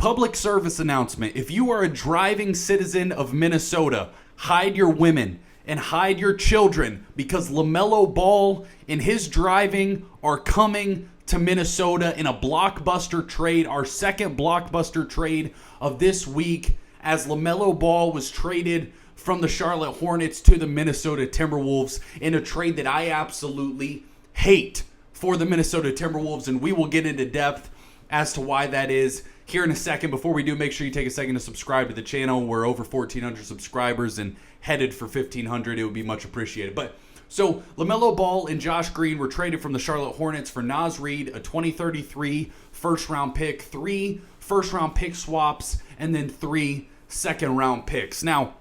Public service announcement. If you are a driving citizen of Minnesota, hide your women and hide your children because LaMelo Ball and his driving are coming to Minnesota in a blockbuster trade, our second blockbuster trade of this week, as LaMelo Ball was traded from the Charlotte Hornets to the Minnesota Timberwolves in a trade that I absolutely hate for the Minnesota Timberwolves, and we will get into depth as to why that is here in a second. Before we do, make sure you take a second to subscribe to the channel. We're over 1,400 subscribers and headed for 1,500. It would be much appreciated. But so LaMelo Ball and Josh Green were traded from the Charlotte Hornets for Naz Reid, a 2033 first-round pick, 3 first-round pick swaps, and then 3 second-round picks. Now,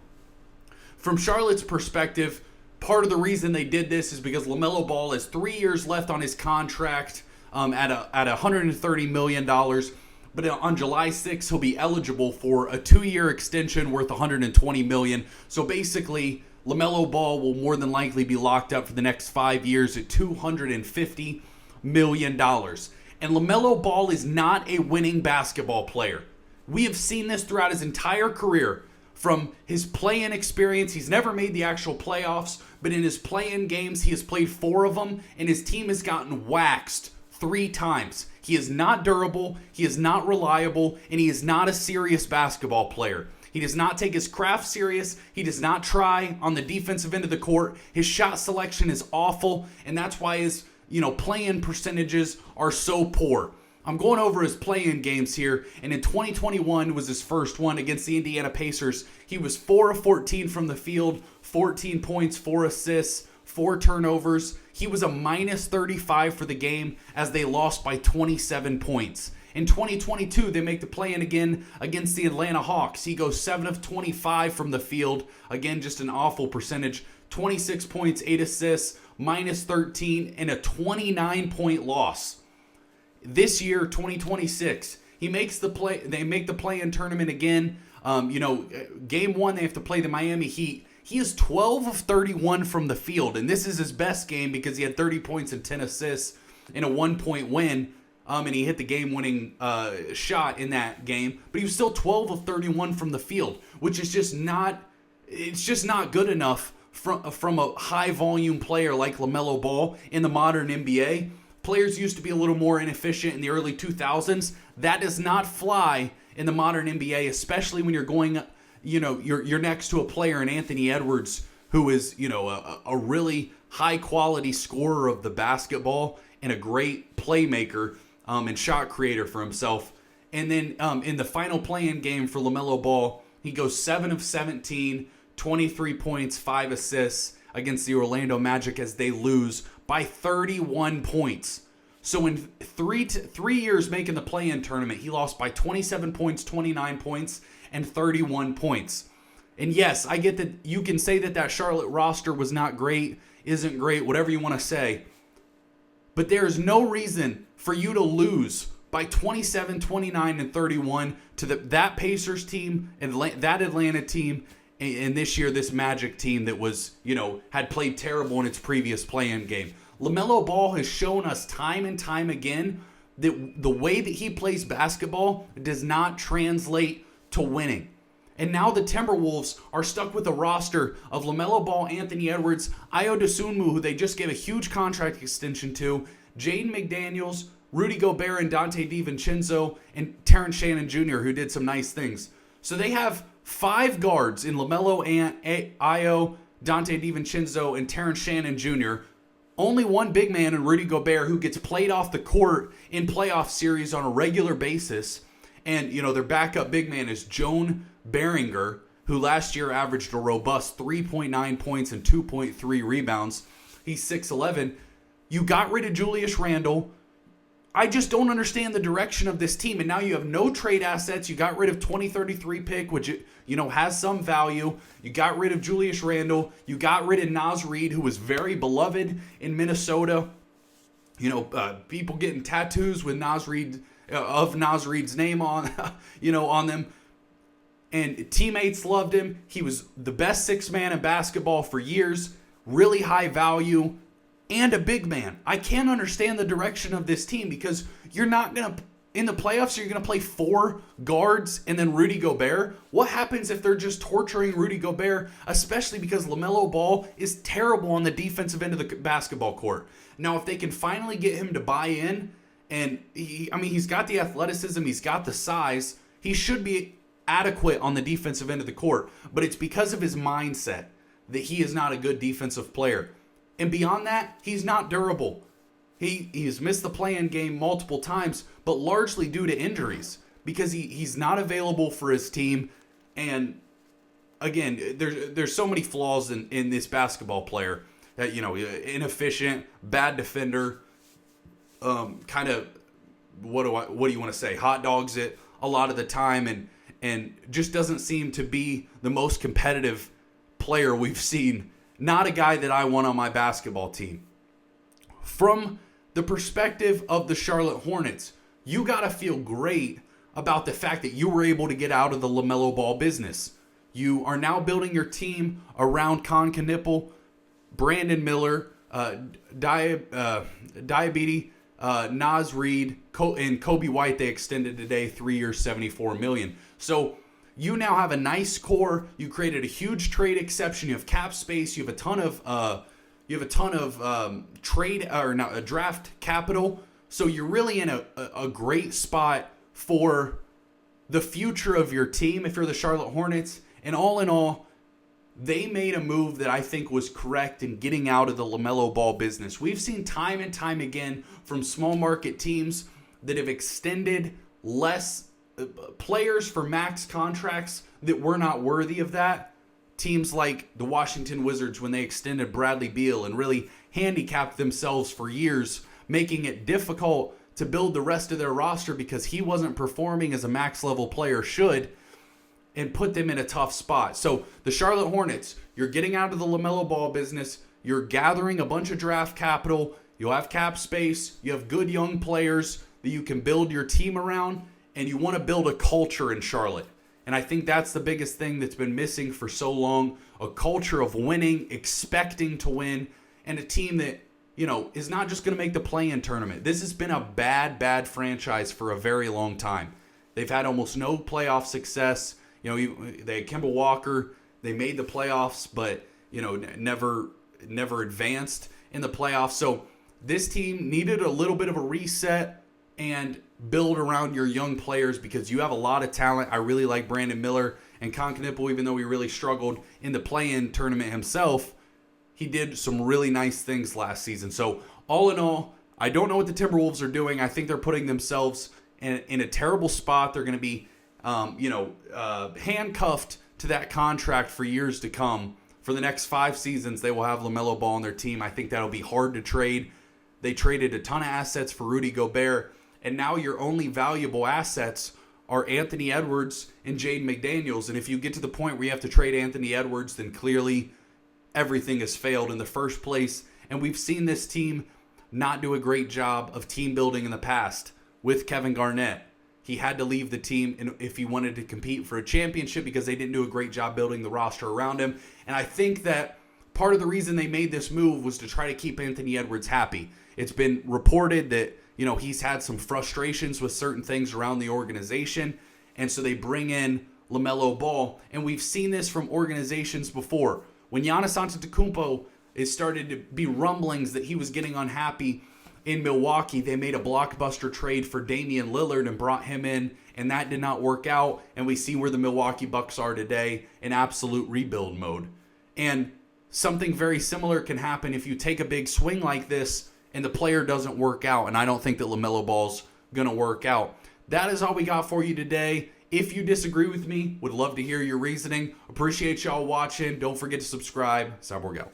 from Charlotte's perspective, part of the reason they did this is because LaMelo Ball has 3 years left on his contract at $130 million. But on July 6th, he'll be eligible for a 2-year extension worth $120 million. So basically, LaMelo Ball will more than likely be locked up for the next 5 years at $250 million. And LaMelo Ball is not a winning basketball player. We have seen this throughout his entire career. From his play-in experience, he's never made the actual playoffs, but in his play-in games, he has played 4 of them, and his team has gotten waxed 3 times. He is not durable, he is not reliable, and he is not a serious basketball player. He does not take his craft serious. He does not try on the defensive end of the court. His shot selection is awful, and that's why his play-in percentages are so poor. I'm going over his play-in games here, and in 2021 was his first one against the Indiana Pacers. He was 4 of 14 from the field, 14 points, 4 assists, 4 turnovers. He was a minus 35 for the game as they lost by 27 points. In 2022, they make the play-in again against the Atlanta Hawks. He goes 7 of 25 from the field. Again, just an awful percentage. 26 points, 8 assists, minus 13, and a 29-point loss. This year, 2026, he makes the play. They make the play-in tournament again. Game 1, they have to play the Miami Heat. He is 12 of 31 from the field, and this is his best game because he had 30 points and 10 assists in a 1-point win, and he hit the game-winning shot in that game. But he was still 12 of 31 from the field, which is just not good enough from a high-volume player like LaMelo Ball in the modern NBA. Players used to be a little more inefficient in the early 2000s. That does not fly in the modern NBA, especially when you're going, you're next to a player in Anthony Edwards who is, a really high-quality scorer of the basketball and a great playmaker and shot creator for himself. And then in the final play-in game for LaMelo Ball, he goes 7 of 17, 23 points, 5 assists against the Orlando Magic as they lose by 31 points. So in 3 years making the play-in tournament, he lost by 27 points, 29 points, and 31 points. And yes, I get that you can say that Charlotte roster was not great, isn't great, whatever you want to say. But there is no reason for you to lose by 27, 29, and 31 to that Pacers team and that Atlanta team, and this year this Magic team that was, had played terrible in its previous play-in game. LaMelo Ball has shown us time and time again that the way that he plays basketball does not translate to winning. And now the Timberwolves are stuck with a roster of LaMelo Ball, Anthony Edwards, Ayo Dosunmu, who they just gave a huge contract extension to, Jaden McDaniels, Rudy Gobert, and Dante DiVincenzo, and Terrence Shannon Jr., who did some nice things. So they have 5 guards in LaMelo, Ayo, Dante DiVincenzo, and Terrence Shannon Jr., only one big man in Rudy Gobert who gets played off the court in playoff series on a regular basis. And, their backup big man is Joan Beringer, who last year averaged a robust 3.9 points and 2.3 rebounds. He's 6'11". You got rid of Julius Randle. I just don't understand the direction of this team. And now you have no trade assets. You got rid of 2033 pick, which, has some value. You got rid of Julius Randle. You got rid of Naz Reid, who was very beloved in Minnesota. People getting tattoos with Naz Reid, of Naz Reid's name on, on them. And teammates loved him. He was the best 6th man in basketball for years. Really high value. And a big man. I can't understand the direction of this team because you're not going to in the playoffs, you're going to play 4 guards and then Rudy Gobert. What happens if they're just torturing Rudy Gobert, especially because LaMelo Ball is terrible on the defensive end of the basketball court? Now, if they can finally get him to buy in, and he's got the athleticism, he's got the size, he should be adequate on the defensive end of the court, but it's because of his mindset that he is not a good defensive player. And beyond that, he's not durable. He's missed the play-in game multiple times, but largely due to injuries because he's not available for his team. And again, there's so many flaws in this basketball player that, inefficient, bad defender, kind of, what do you want to say? Hot dogs it a lot of the time and just doesn't seem to be the most competitive player we've seen. Not a guy that I want on my basketball team. From the perspective of the Charlotte Hornets, you got to feel great about the fact that you were able to get out of the LaMelo Ball business. You are now building your team around Knipple, Brandon Miller, Diabetes, Naz Reid, and Kobe White. They extended today, 3 years, $74 million. So you now have a nice core. You created a huge trade exception. You have cap space. You have a ton of draft capital. So you're really in a great spot for the future of your team if you're the Charlotte Hornets. And all in all, they made a move that I think was correct in getting out of the LaMelo Ball business. We've seen time and time again from small market teams that have extended less players for max contracts that were not worthy of that. Teams like the Washington Wizards, when they extended Bradley Beal and really handicapped themselves for years, making it difficult to build the rest of their roster because he wasn't performing as a max level player should, and put them in a tough spot. So the Charlotte Hornets, you're getting out of the LaMelo Ball business. You're gathering a bunch of draft capital. You'll have cap space. You have good young players that you can build your team around, and you want to build a culture in Charlotte. And I think that's the biggest thing that's been missing for so long, a culture of winning, expecting to win, and a team that, is not just going to make the play-in tournament. This has been a bad franchise for a very long time. They've had almost no playoff success. They had Kemba Walker. They made the playoffs, but, never advanced in the playoffs. So this team needed a little bit of a reset and build around your young players because you have a lot of talent. I really like Brandon Miller and Knipple, even though he really struggled in the play-in tournament himself. He did some really nice things last season. So all in all, I don't know what the Timberwolves are doing. I think they're putting themselves in a terrible spot. They're going to be handcuffed to that contract for years to come. For the next 5 seasons, they will have LaMelo Ball on their team. I think that'll be hard to trade. They traded a ton of assets for Rudy Gobert, and now your only valuable assets are Anthony Edwards and Jaden McDaniels. And if you get to the point where you have to trade Anthony Edwards, then clearly everything has failed in the first place. And we've seen this team not do a great job of team building in the past with Kevin Garnett. He had to leave the team if he wanted to compete for a championship because they didn't do a great job building the roster around him. And I think that part of the reason they made this move was to try to keep Anthony Edwards happy. It's been reported that, he's had some frustrations with certain things around the organization. And so they bring in LaMelo Ball. And we've seen this from organizations before. When Giannis Antetokounmpo, it started to be rumblings that he was getting unhappy in Milwaukee, they made a blockbuster trade for Damian Lillard and brought him in, and that did not work out. And we see where the Milwaukee Bucks are today, in absolute rebuild mode. And something very similar can happen if you take a big swing like this and the player doesn't work out. And I don't think that LaMelo Ball's going to work out. That is all we got for you today. If you disagree with me, would love to hear your reasoning. Appreciate y'all watching. Don't forget to subscribe. Cyborg out.